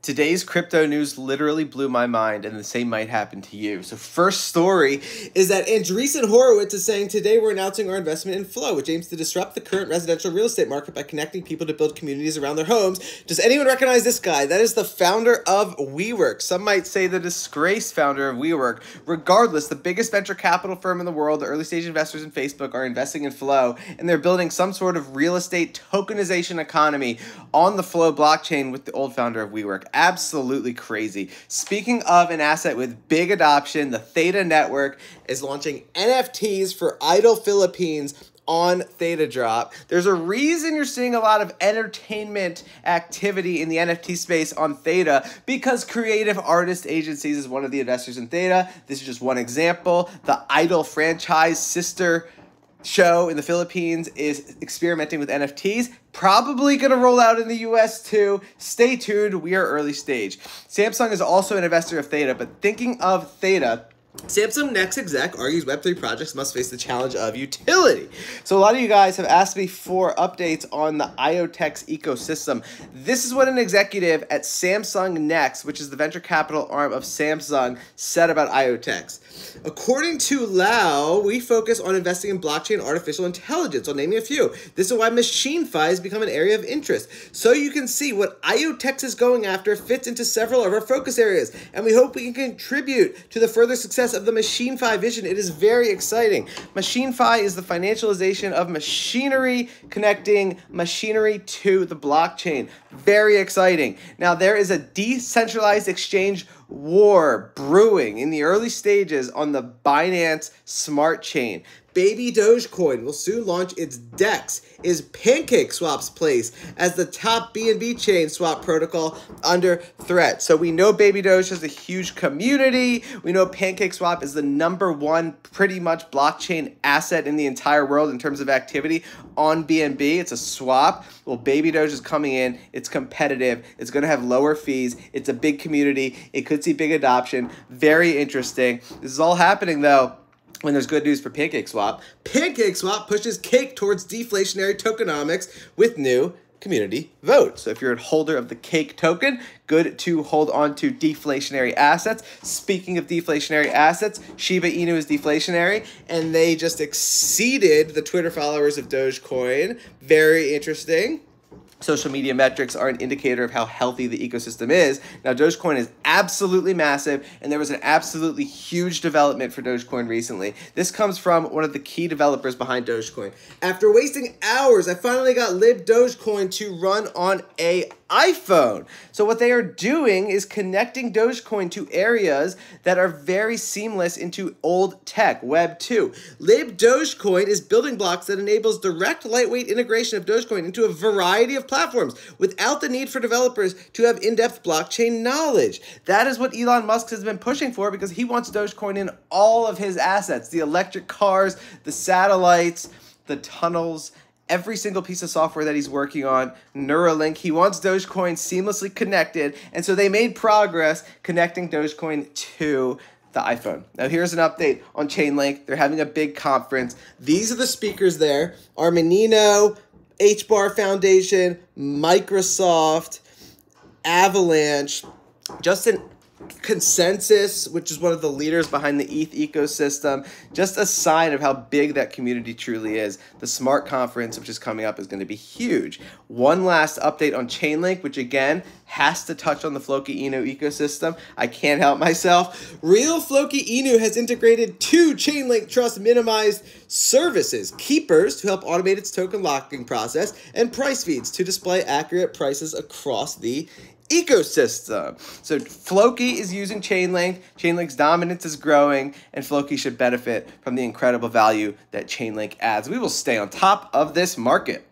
Today's crypto news literally blew my mind, and the same might happen to you. So first story is that Andreessen Horowitz is saying, today we're announcing our investment in Flow, which aims to disrupt the current residential real estate market by connecting people to build communities around their homes. Does anyone recognize this guy? That is the founder of WeWork. Some might say the disgraced founder of WeWork. Regardless, the biggest venture capital firm in the world, the early stage investors in Facebook, are investing in Flow, and they're building some sort of real estate tokenization economy on the Flow blockchain with the old founder of WeWork. Absolutely crazy. Speaking of an asset with big adoption, the Theta network is launching NFTs for Idle Philippines on Theta Drop. There's a reason you're seeing a lot of entertainment activity in the NFT space on Theta, because creative artist agencies is one of the investors in Theta. This is just one example. The Idol franchise sister show in the Philippines is experimenting with NFTs. Probably going to roll out in the US too. Stay tuned. We are early stage. Samsung is also an investor of Theta, but thinking of Theta, Samsung Next exec argues Web3 projects must face the challenge of utility. So a lot of you guys have asked me for updates on the Iotex ecosystem. This is what an executive at Samsung Next, which is the venture capital arm of Samsung, said about Iotex. According to Lau, we focus on investing in blockchain and artificial intelligence. I'll name you a few. This is why MachineFi has become an area of interest. So you can see what Iotex is going after fits into several of our focus areas, and we hope we can contribute to the further success of the MachineFi vision. It is very exciting. MachineFi is the financialization of machinery, connecting machinery to the blockchain. Very exciting. Now, there is a decentralized exchange war brewing in the early stages on the Binance Smart Chain. Babydoge will soon launch its DEX, is PancakeSwap's place as the top BNB chain swap protocol under threat. So we know Babydoge has a huge community. We know PancakeSwap is the #1 pretty much blockchain asset in the entire world in terms of activity on BNB. It's a swap. Well, Babydoge is coming in. It's competitive. It's going to have lower fees. It's a big community. It could see big adoption. Very interesting. This is all happening, though, when there's good news for PancakeSwap. PancakeSwap pushes cake towards deflationary tokenomics with new community vote. So if you're a holder of the cake token, good to hold on to deflationary assets. Speaking of deflationary assets, Shiba Inu is deflationary, and they just exceeded the Twitter followers of DogeCoin. Very interesting. Social media metrics are an indicator of how healthy the ecosystem is. Now, Dogecoin is absolutely massive, and there was an absolutely huge development for Dogecoin recently. This comes from one of the key developers behind Dogecoin. After wasting hours, I finally got libDogeCoin to run on a iPhone. So what they are doing is connecting Dogecoin to areas that are very seamless into old tech, Web 2. libDogeCoin is building blocks that enables direct lightweight integration of Dogecoin into a variety of platforms without the need for developers to have in-depth blockchain knowledge. That is what Elon Musk has been pushing for, because he wants Dogecoin in all of his assets, the electric cars, the satellites, the tunnels, every single piece of software that he's working on, Neuralink. He wants Dogecoin seamlessly connected, and so they made progress connecting Dogecoin to the iPhone. Now here's an update on Chainlink. They're having a big conference. These are the speakers there: Armanino, HBAR Foundation, Microsoft, Avalanche, Justin Consensus, which is one of the leaders behind the ETH ecosystem. Just a sign of how big that community truly is. The Smart Conference, which is coming up, is going to be huge. One last update on Chainlink, which again has to touch on the Floki Inu ecosystem. I can't help myself. Real Floki Inu has integrated 2 Chainlink Trust minimized services: Keepers to help automate its token locking process, and price feeds to display accurate prices across the ecosystem. So Floki is using Chainlink. Chainlink's dominance is growing, and Floki should benefit from the incredible value that Chainlink adds. We will stay on top of this market.